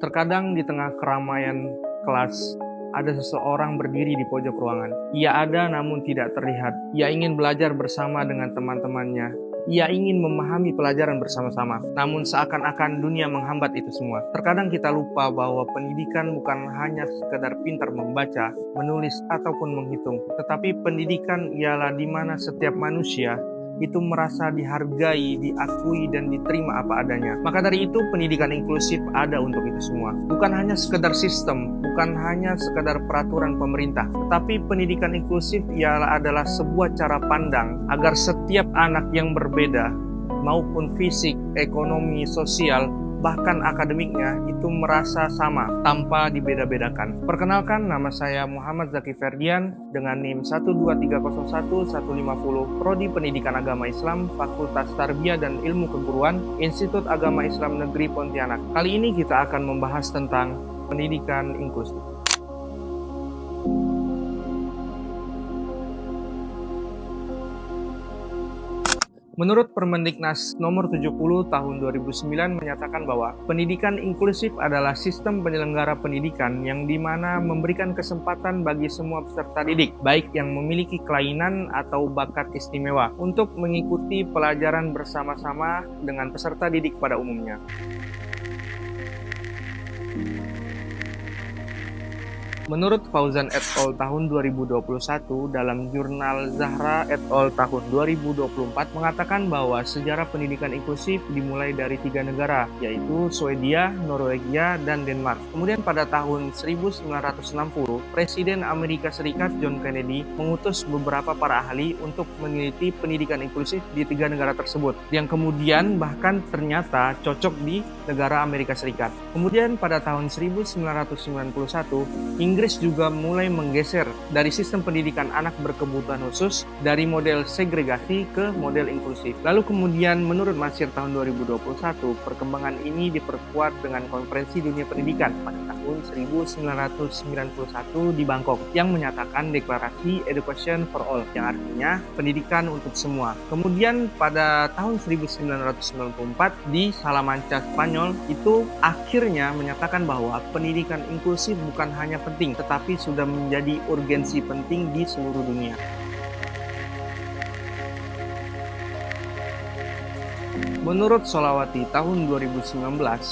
Terkadang di tengah keramaian kelas, ada seseorang berdiri di pojok ruangan. Ia ada namun tidak terlihat. Ia ingin belajar bersama dengan teman-temannya. Ia ingin memahami pelajaran bersama-sama. Namun seakan-akan dunia menghambat itu semua. Terkadang kita lupa bahwa pendidikan bukan hanya sekedar pintar membaca, menulis, ataupun menghitung. Tetapi pendidikan ialah di mana setiap manusia itu merasa dihargai, diakui, dan diterima apa adanya. Maka dari itu pendidikan inklusif ada untuk itu semua. Bukan hanya sekedar sistem, bukan hanya sekedar peraturan pemerintah, tetapi pendidikan inklusif adalah sebuah cara pandang agar setiap anak yang berbeda, maupun fisik, ekonomi, sosial, bahkan akademiknya itu merasa sama tanpa dibeda-bedakan. Perkenalkan, nama saya Muhammad Zaki Ferdian dengan NIM 12301-150, Prodi Pendidikan Agama Islam, Fakultas Tarbiyah dan Ilmu Keguruan, Institut Agama Islam Negeri Pontianak. Kali ini kita akan membahas tentang pendidikan inklusif. Menurut Permendiknas nomor 70 tahun 2009 menyatakan bahwa pendidikan inklusif adalah sistem penyelenggara pendidikan yang dimana memberikan kesempatan bagi semua peserta didik, baik yang memiliki kelainan atau bakat istimewa, untuk mengikuti pelajaran bersama-sama dengan peserta didik pada umumnya. Menurut Fauzan et al. Tahun 2021 dalam jurnal Zahra et al. Tahun 2024 mengatakan bahwa sejarah pendidikan inklusif dimulai dari 3 negara, yaitu Swedia, Norwegia, dan Denmark. Kemudian pada tahun 1960, Presiden Amerika Serikat John Kennedy mengutus beberapa para ahli untuk meneliti pendidikan inklusif di 3 negara tersebut, yang kemudian bahkan ternyata cocok di negara Amerika Serikat. Kemudian pada tahun 1991, Inggris juga mulai menggeser dari sistem pendidikan anak berkebutuhan khusus dari model segregasi ke model inklusif. Lalu kemudian menurut Masyir tahun 2021, perkembangan ini diperkuat dengan Konferensi Dunia Pendidikan pada tahun 1991 di Bangkok yang menyatakan deklarasi Education for All, yang artinya pendidikan untuk semua. Kemudian pada tahun 1994 di Salamanca, Spanyol, itu akhirnya menyatakan bahwa pendidikan inklusif bukan hanya penting, tetapi sudah menjadi urgensi penting di seluruh dunia. Menurut Solawati tahun 2019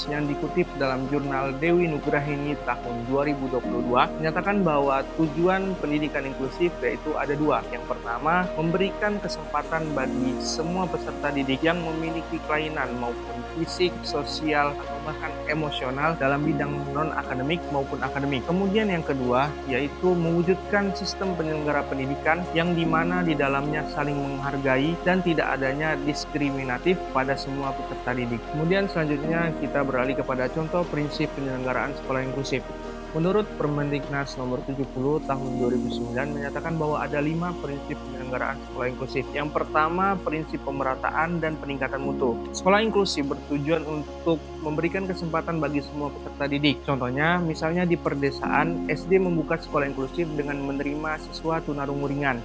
yang dikutip dalam jurnal Dewi Nugrahini tahun 2022 menyatakan bahwa tujuan pendidikan inklusif yaitu ada 2. Yang pertama, memberikan kesempatan bagi semua peserta didik yang memiliki kelainan maupun fisik, sosial, atau bahkan emosional dalam bidang non-akademik maupun akademik. Kemudian yang kedua, yaitu mewujudkan sistem penyelenggara pendidikan yang dimana di dalamnya saling menghargai dan tidak adanya diskriminatif pada semua peserta didik. Kemudian selanjutnya kita beralih kepada contoh prinsip penyelenggaraan sekolah inklusif. Menurut Permendiknas nomor 70 tahun 2009 menyatakan bahwa ada 5 prinsip penyelenggaraan sekolah inklusif. Yang pertama, prinsip pemerataan dan peningkatan mutu. Sekolah inklusif bertujuan untuk memberikan kesempatan bagi semua peserta didik. Contohnya, misalnya di perdesaan, SD membuka sekolah inklusif dengan menerima siswa tunarungu ringan.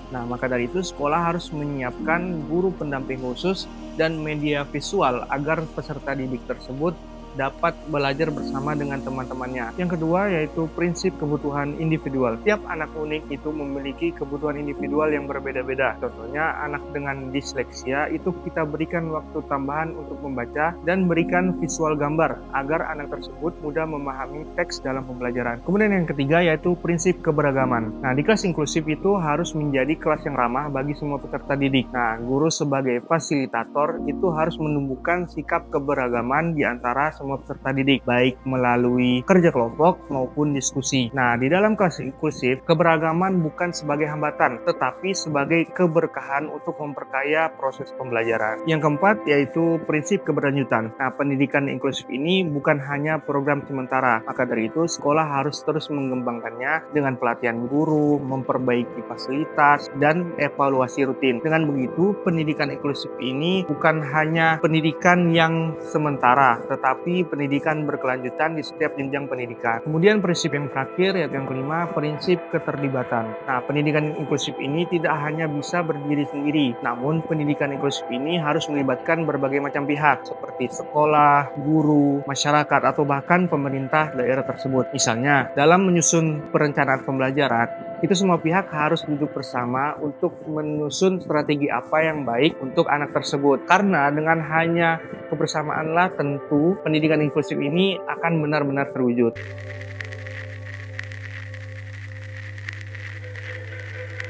Nah, maka dari itu sekolah harus menyiapkan guru pendamping khusus dan media visual agar peserta didik tersebut dapat belajar bersama dengan teman-temannya. Yang kedua yaitu prinsip kebutuhan individual. Tiap anak unik itu memiliki kebutuhan individual yang berbeda-beda. Contohnya anak dengan disleksia itu kita berikan waktu tambahan untuk membaca dan berikan visual gambar agar anak tersebut mudah memahami teks dalam pembelajaran. Kemudian yang ketiga yaitu prinsip keberagaman. Nah, di kelas inklusif itu harus menjadi kelas yang ramah bagi semua peserta didik. Nah, guru sebagai fasilitator itu harus menumbuhkan sikap keberagaman di antara semua peserta didik, baik melalui kerja kelompok maupun diskusi. Nah, di dalam kelas inklusif, keberagaman bukan sebagai hambatan, tetapi sebagai keberkahan untuk memperkaya proses pembelajaran. Yang keempat, yaitu prinsip keberlanjutan. Nah, pendidikan inklusif ini bukan hanya program sementara, maka dari itu sekolah harus terus mengembangkannya dengan pelatihan guru, memperbaiki fasilitas, dan evaluasi rutin. Dengan begitu, pendidikan inklusif ini bukan hanya pendidikan yang sementara, tetapi memiliki pendidikan berkelanjutan di setiap jenjang pendidikan. Kemudian prinsip yang terakhir yaitu yang kelima, prinsip keterlibatan. Nah, pendidikan inklusif ini tidak hanya bisa berdiri sendiri, namun pendidikan inklusif ini harus melibatkan berbagai macam pihak seperti sekolah, guru, masyarakat, atau bahkan pemerintah daerah tersebut. Misalnya, dalam menyusun perencanaan pembelajaran, itu semua pihak harus duduk bersama untuk menyusun strategi apa yang baik untuk anak tersebut. Karena dengan hanya kebersamaanlah tentu pendidikan inklusif ini akan benar-benar terwujud.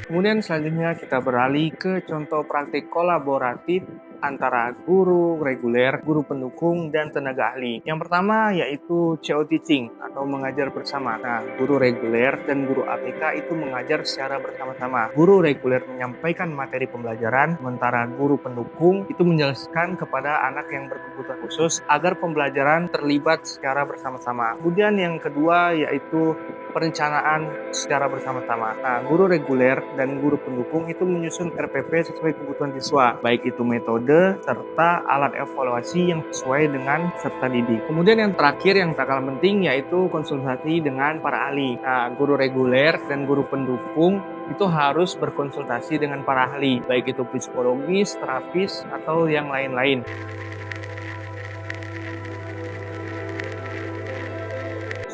Kemudian selanjutnya kita beralih ke contoh praktik kolaboratif antara guru reguler, guru pendukung, dan tenaga ahli. Yang pertama yaitu CO teaching atau mengajar bersama. Nah, guru reguler dan guru APK itu mengajar secara bersama-sama. Guru reguler menyampaikan materi pembelajaran, sementara guru pendukung itu menjelaskan kepada anak yang berkebutuhan khusus agar pembelajaran terlibat secara bersama-sama. Kemudian yang kedua yaitu perencanaan secara bersama-sama. Nah, guru reguler dan guru pendukung itu menyusun RPP sesuai kebutuhan siswa, baik itu metode serta alat evaluasi yang sesuai dengan peserta didik. Kemudian yang terakhir yang tak kalah penting yaitu konsultasi dengan para ahli. Nah, guru reguler dan guru pendukung itu harus berkonsultasi dengan para ahli, baik itu psikologis, terapis, atau yang lain-lain.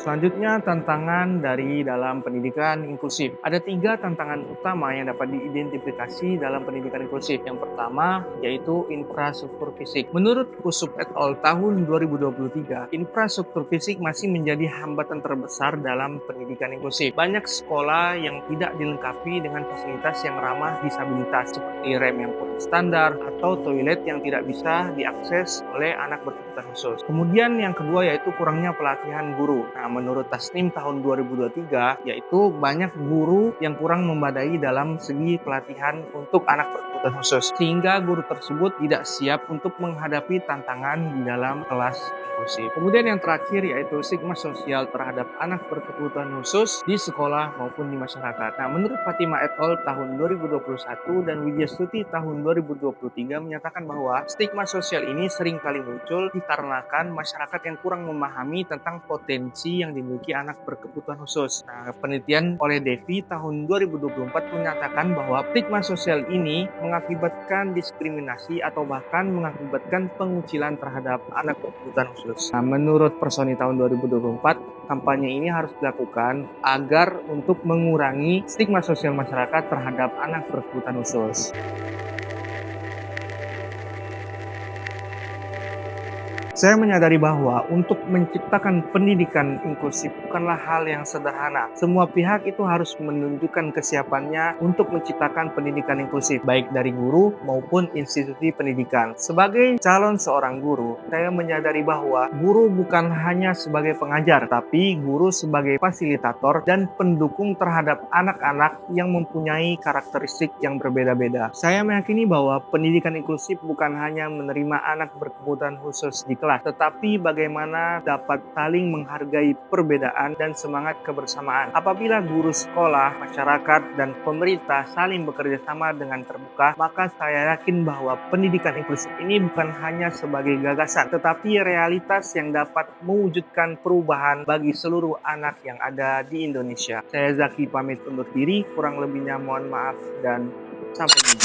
Selanjutnya, tantangan dari dalam pendidikan inklusif. Ada 3 tantangan utama yang dapat diidentifikasi dalam pendidikan inklusif. Yang pertama, yaitu infrastruktur fisik. Menurut Kusup et al. Tahun 2023, infrastruktur fisik masih menjadi hambatan terbesar dalam pendidikan inklusif. Banyak sekolah yang tidak dilengkapi dengan fasilitas yang ramah disabilitas, seperti rem yang kurang standar, atau toilet yang tidak bisa diakses oleh anak berkebutuhan khusus. Kemudian yang kedua, yaitu kurangnya pelatihan guru. Nah, menurut Tasnim tahun 2023, yaitu banyak guru yang kurang memadai dalam segi pelatihan untuk anak berkebutuhan khusus, sehingga guru tersebut tidak siap untuk menghadapi tantangan di dalam kelas inklusif. Kemudian yang terakhir yaitu stigma sosial terhadap anak berkebutuhan khusus di sekolah maupun di masyarakat. Nah, menurut Fatima et al. Tahun 2021 dan Widyastuti tahun 2023 menyatakan bahwa stigma sosial ini sering kali muncul dikarenakan masyarakat yang kurang memahami tentang potensi yang dimiliki anak berkebutuhan khusus. Nah, penelitian oleh Devi tahun 2024 menyatakan bahwa stigma sosial ini mengakibatkan diskriminasi atau bahkan mengakibatkan pengucilan terhadap anak berkebutuhan khusus. Nah, menurut Personi tahun 2024, kampanye ini harus dilakukan agar untuk mengurangi stigma sosial masyarakat terhadap anak berkebutuhan khusus. Saya menyadari bahwa untuk menciptakan pendidikan inklusif bukanlah hal yang sederhana. Semua pihak itu harus menunjukkan kesiapannya untuk menciptakan pendidikan inklusif, baik dari guru maupun institusi pendidikan. Sebagai calon seorang guru, saya menyadari bahwa guru bukan hanya sebagai pengajar, tapi guru sebagai fasilitator dan pendukung terhadap anak-anak yang mempunyai karakteristik yang berbeda-beda. Saya meyakini bahwa pendidikan inklusif bukan hanya menerima anak berkebutuhan khusus di kelas, tetapi bagaimana dapat saling menghargai perbedaan dan semangat kebersamaan. Apabila guru sekolah, masyarakat, dan pemerintah saling bekerja sama dengan terbuka, maka saya yakin bahwa pendidikan inklusif ini bukan hanya sebagai gagasan, tetapi realitas yang dapat mewujudkan perubahan bagi seluruh anak yang ada di Indonesia. Saya Zaki pamit undur diri, kurang lebihnya mohon maaf dan sampai jumpa.